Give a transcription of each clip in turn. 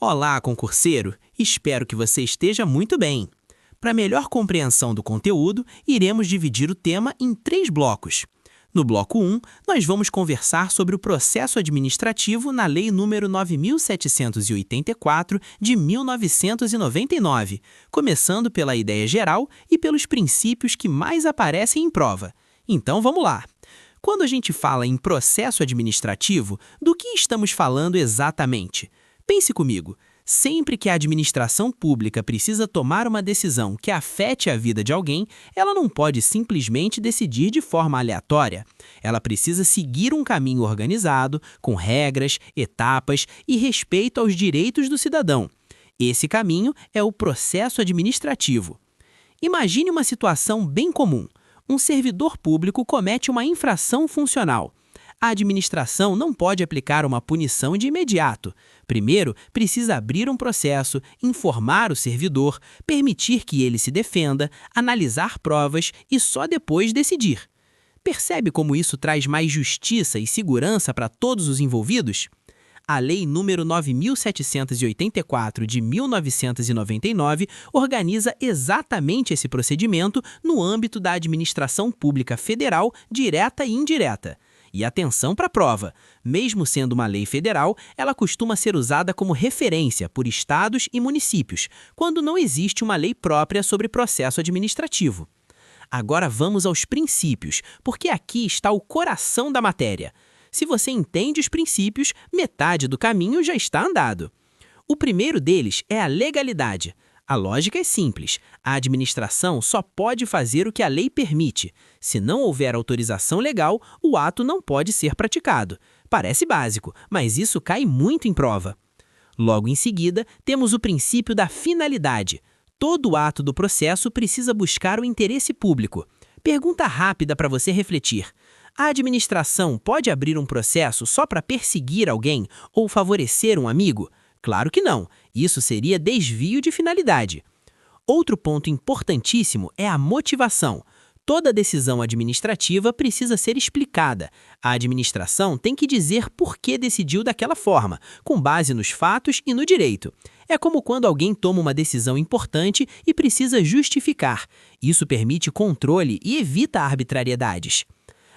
Olá, concurseiro! Espero que você esteja muito bem. Para melhor compreensão do conteúdo, iremos dividir o tema em 3 blocos. No bloco 1, nós vamos conversar sobre o processo administrativo na Lei nº 9.784, de 1999, começando pela ideia geral e pelos princípios que mais aparecem em prova. Então, vamos lá! Quando a gente fala em processo administrativo, do que estamos falando exatamente? Pense comigo, sempre que a administração pública precisa tomar uma decisão que afete a vida de alguém, ela não pode simplesmente decidir de forma aleatória. Ela precisa seguir um caminho organizado, com regras, etapas e respeito aos direitos do cidadão. Esse caminho é o processo administrativo. Imagine uma situação bem comum. Um servidor público comete uma infração funcional. A administração não pode aplicar uma punição de imediato. Primeiro, precisa abrir um processo, informar o servidor, permitir que ele se defenda, analisar provas e só depois decidir. Percebe como isso traz mais justiça e segurança para todos os envolvidos? A Lei nº 9.784, de 1999, organiza exatamente esse procedimento no âmbito da administração pública federal, direta e indireta. E atenção para a prova, mesmo sendo uma lei federal, ela costuma ser usada como referência por estados e municípios, quando não existe uma lei própria sobre processo administrativo. Agora vamos aos princípios, porque aqui está o coração da matéria. Se você entende os princípios, metade do caminho já está andado. O primeiro deles é a legalidade. A lógica é simples. A administração só pode fazer o que a lei permite. Se não houver autorização legal, o ato não pode ser praticado. Parece básico, mas isso cai muito em prova. Logo em seguida, temos o princípio da finalidade. Todo ato do processo precisa buscar o interesse público. Pergunta rápida para você refletir. A administração pode abrir um processo só para perseguir alguém ou favorecer um amigo? Claro que não. Isso seria desvio de finalidade. Outro ponto importantíssimo é a motivação. Toda decisão administrativa precisa ser explicada. A administração tem que dizer por que decidiu daquela forma, com base nos fatos e no direito. É como quando alguém toma uma decisão importante e precisa justificar. Isso permite controle e evita arbitrariedades.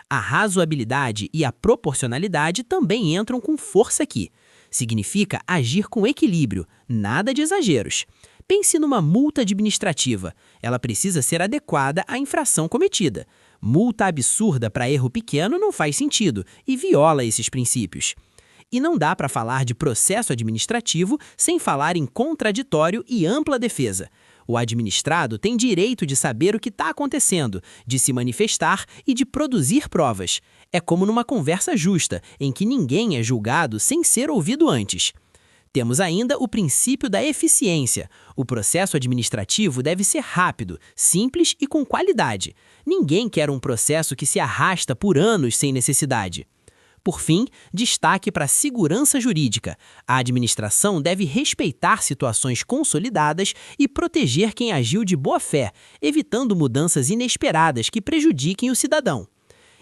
A razoabilidade e a proporcionalidade também entram com força aqui. Significa agir com equilíbrio, nada de exageros. Pense numa multa administrativa. Ela precisa ser adequada à infração cometida. Multa absurda para erro pequeno não faz sentido e viola esses princípios. E não dá para falar de processo administrativo sem falar em contraditório e ampla defesa. O administrado tem direito de saber o que está acontecendo, de se manifestar e de produzir provas. É como numa conversa justa, em que ninguém é julgado sem ser ouvido antes. Temos ainda o princípio da eficiência. O processo administrativo deve ser rápido, simples e com qualidade. Ninguém quer um processo que se arrasta por anos sem necessidade. Por fim, destaque para a segurança jurídica. A administração deve respeitar situações consolidadas e proteger quem agiu de boa fé, evitando mudanças inesperadas que prejudiquem o cidadão.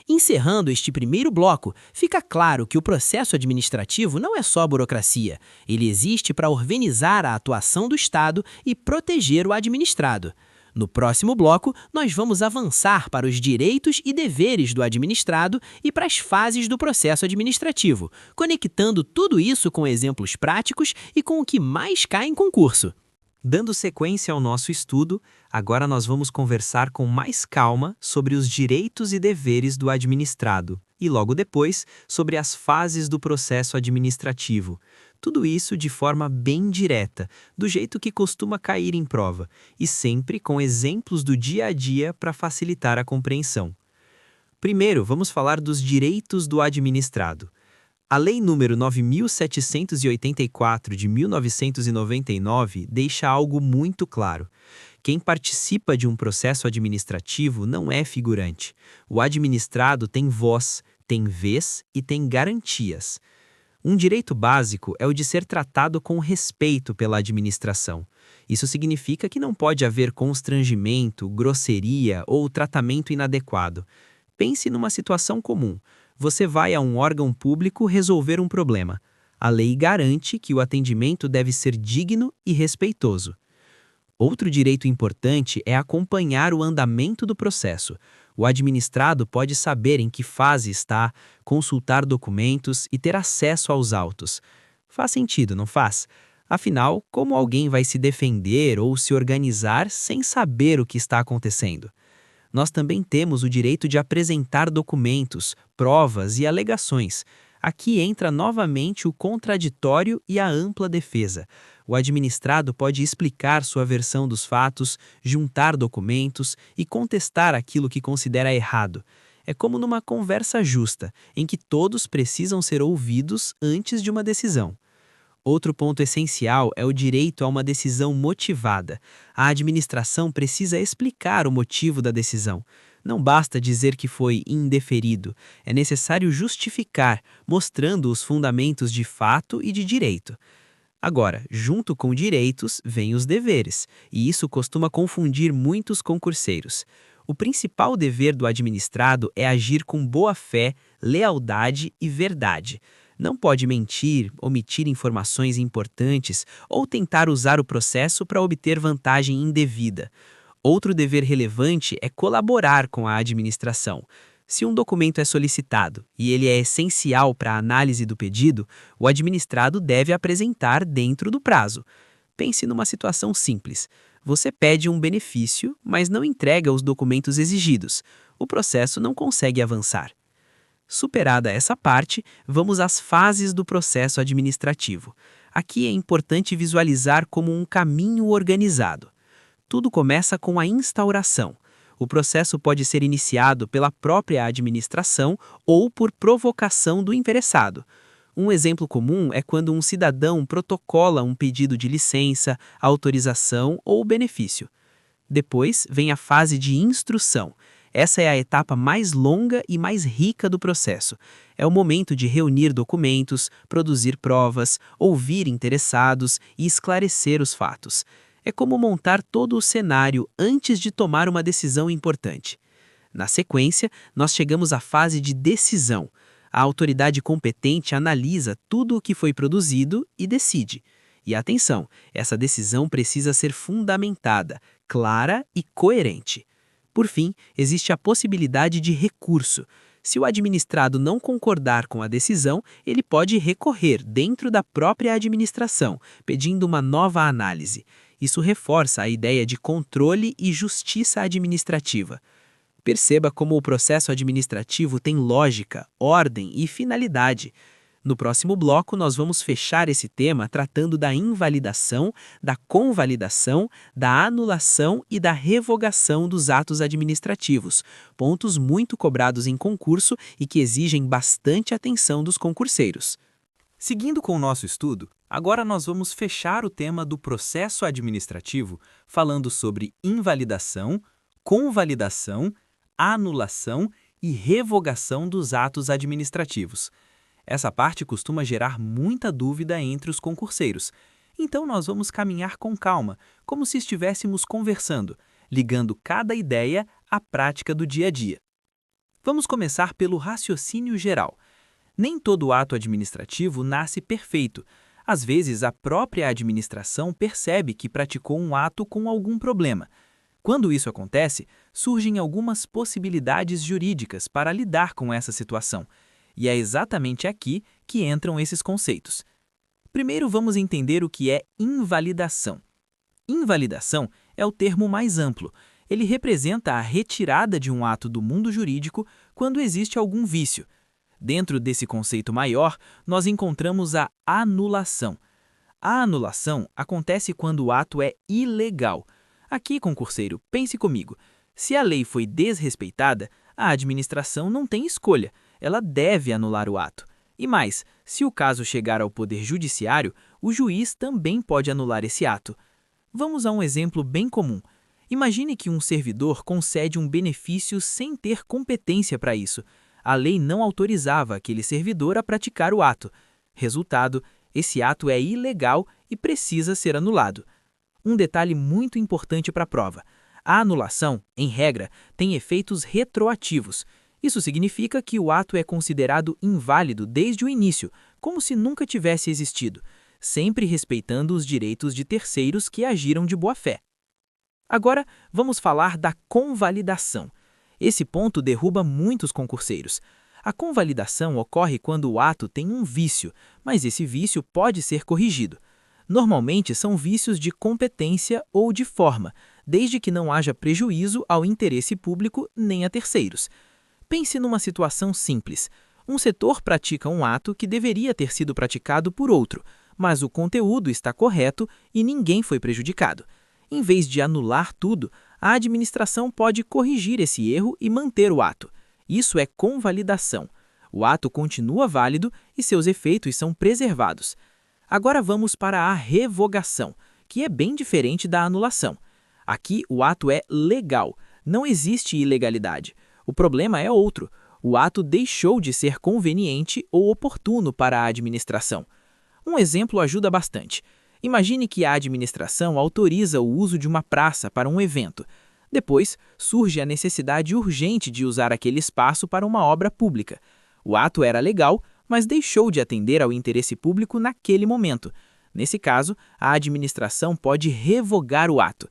Encerrando este primeiro bloco, fica claro que o processo administrativo não é só burocracia. Ele existe para organizar a atuação do Estado e proteger o administrado. No próximo bloco, nós vamos avançar para os direitos e deveres do administrado e para as fases do processo administrativo, conectando tudo isso com exemplos práticos e com o que mais cai em concurso. Dando sequência ao nosso estudo, agora nós vamos conversar com mais calma sobre os direitos e deveres do administrado e, logo depois, sobre as fases do processo administrativo. Tudo isso de forma bem direta, do jeito que costuma cair em prova, e sempre com exemplos do dia a dia para facilitar a compreensão. Primeiro, vamos falar dos direitos do administrado. A Lei nº 9.784, de 1999, deixa algo muito claro. Quem participa de um processo administrativo não é figurante. O administrado tem voz, tem vez e tem garantias. Um direito básico é o de ser tratado com respeito pela administração. Isso significa que não pode haver constrangimento, grosseria ou tratamento inadequado. Pense numa situação comum. Você vai a um órgão público resolver um problema. A lei garante que o atendimento deve ser digno e respeitoso. Outro direito importante é acompanhar o andamento do processo. O administrado pode saber em que fase está, consultar documentos e ter acesso aos autos. Faz sentido, não faz? Afinal, como alguém vai se defender ou se organizar sem saber o que está acontecendo? Nós também temos o direito de apresentar documentos, provas e alegações. Aqui entra novamente o contraditório e a ampla defesa. O administrado pode explicar sua versão dos fatos, juntar documentos e contestar aquilo que considera errado. É como numa conversa justa, em que todos precisam ser ouvidos antes de uma decisão. Outro ponto essencial é o direito a uma decisão motivada. A administração precisa explicar o motivo da decisão. Não basta dizer que foi indeferido, é necessário justificar, mostrando os fundamentos de fato e de direito. Agora, junto com direitos, vêm os deveres, e isso costuma confundir muitos concurseiros. O principal dever do administrado é agir com boa-fé, lealdade e verdade. Não pode mentir, omitir informações importantes ou tentar usar o processo para obter vantagem indevida. Outro dever relevante é colaborar com a administração. Se um documento é solicitado e ele é essencial para a análise do pedido, o administrado deve apresentar dentro do prazo. Pense numa situação simples. Você pede um benefício, mas não entrega os documentos exigidos. O processo não consegue avançar. Superada essa parte, vamos às fases do processo administrativo. Aqui é importante visualizar como um caminho organizado. Tudo começa com a instauração. O processo pode ser iniciado pela própria administração ou por provocação do interessado. Um exemplo comum é quando um cidadão protocola um pedido de licença, autorização ou benefício. Depois vem a fase de instrução. Essa é a etapa mais longa e mais rica do processo. É o momento de reunir documentos, produzir provas, ouvir interessados e esclarecer os fatos. É como montar todo o cenário antes de tomar uma decisão importante. Na sequência, nós chegamos à fase de decisão. A autoridade competente analisa tudo o que foi produzido e decide. E atenção, essa decisão precisa ser fundamentada, clara e coerente. Por fim, existe a possibilidade de recurso. Se o administrado não concordar com a decisão, ele pode recorrer dentro da própria administração, pedindo uma nova análise. Isso reforça a ideia de controle e justiça administrativa. Perceba como o processo administrativo tem lógica, ordem e finalidade. No próximo bloco, nós vamos fechar esse tema tratando da invalidação, da convalidação, da anulação e da revogação dos atos administrativos, pontos muito cobrados em concurso e que exigem bastante atenção dos concurseiros. Seguindo com o nosso estudo, agora nós vamos fechar o tema do processo administrativo falando sobre invalidação, convalidação, anulação e revogação dos atos administrativos. Essa parte costuma gerar muita dúvida entre os concurseiros. Então nós vamos caminhar com calma, como se estivéssemos conversando, ligando cada ideia à prática do dia a dia. Vamos começar pelo raciocínio geral. Nem todo ato administrativo nasce perfeito. Às vezes, a própria administração percebe que praticou um ato com algum problema. Quando isso acontece, surgem algumas possibilidades jurídicas para lidar com essa situação. E é exatamente aqui que entram esses conceitos. Primeiro, vamos entender o que é invalidação. Invalidação é o termo mais amplo. Ele representa a retirada de um ato do mundo jurídico quando existe algum vício. Dentro desse conceito maior, nós encontramos a anulação. A anulação acontece quando o ato é ilegal. Aqui, concurseiro, pense comigo. Se a lei foi desrespeitada, a administração não tem escolha. Ela deve anular o ato. E mais, se o caso chegar ao Poder Judiciário, o juiz também pode anular esse ato. Vamos a um exemplo bem comum. Imagine que um servidor concede um benefício sem ter competência para isso. A lei não autorizava aquele servidor a praticar o ato. Resultado, esse ato é ilegal e precisa ser anulado. Um detalhe muito importante para a prova. A anulação, em regra, tem efeitos retroativos. Isso significa que o ato é considerado inválido desde o início, como se nunca tivesse existido, sempre respeitando os direitos de terceiros que agiram de boa fé. Agora, vamos falar da convalidação. Esse ponto derruba muitos concurseiros. A convalidação ocorre quando o ato tem um vício, mas esse vício pode ser corrigido. Normalmente são vícios de competência ou de forma, desde que não haja prejuízo ao interesse público nem a terceiros. Pense numa situação simples. Um setor pratica um ato que deveria ter sido praticado por outro, mas o conteúdo está correto e ninguém foi prejudicado. Em vez de anular tudo, a administração pode corrigir esse erro e manter o ato. Isso é convalidação. O ato continua válido e seus efeitos são preservados. Agora vamos para a revogação, que é bem diferente da anulação. Aqui o ato é legal, não existe ilegalidade. O problema é outro. O ato deixou de ser conveniente ou oportuno para a administração. Um exemplo ajuda bastante. Imagine que a administração autoriza o uso de uma praça para um evento. Depois, surge a necessidade urgente de usar aquele espaço para uma obra pública. O ato era legal, mas deixou de atender ao interesse público naquele momento. Nesse caso, a administração pode revogar o ato.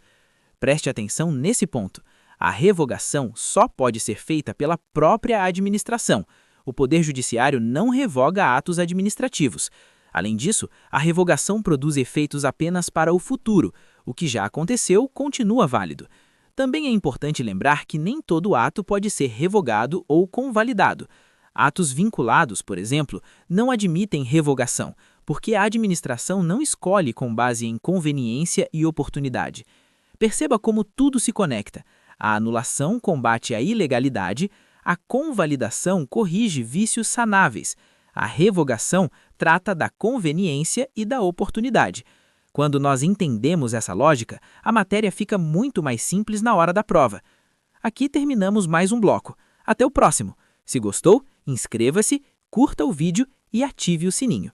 Preste atenção nesse ponto. A revogação só pode ser feita pela própria administração. O Poder Judiciário não revoga atos administrativos. Além disso, a revogação produz efeitos apenas para o futuro. O que já aconteceu continua válido. Também é importante lembrar que nem todo ato pode ser revogado ou convalidado. Atos vinculados, por exemplo, não admitem revogação, porque a administração não escolhe com base em conveniência e oportunidade. Perceba como tudo se conecta. A anulação combate a ilegalidade, a convalidação corrige vícios sanáveis, a revogação trata da conveniência e da oportunidade. Quando nós entendemos essa lógica, a matéria fica muito mais simples na hora da prova. Aqui terminamos mais um bloco. Até o próximo! Se gostou, inscreva-se, curta o vídeo e ative o sininho.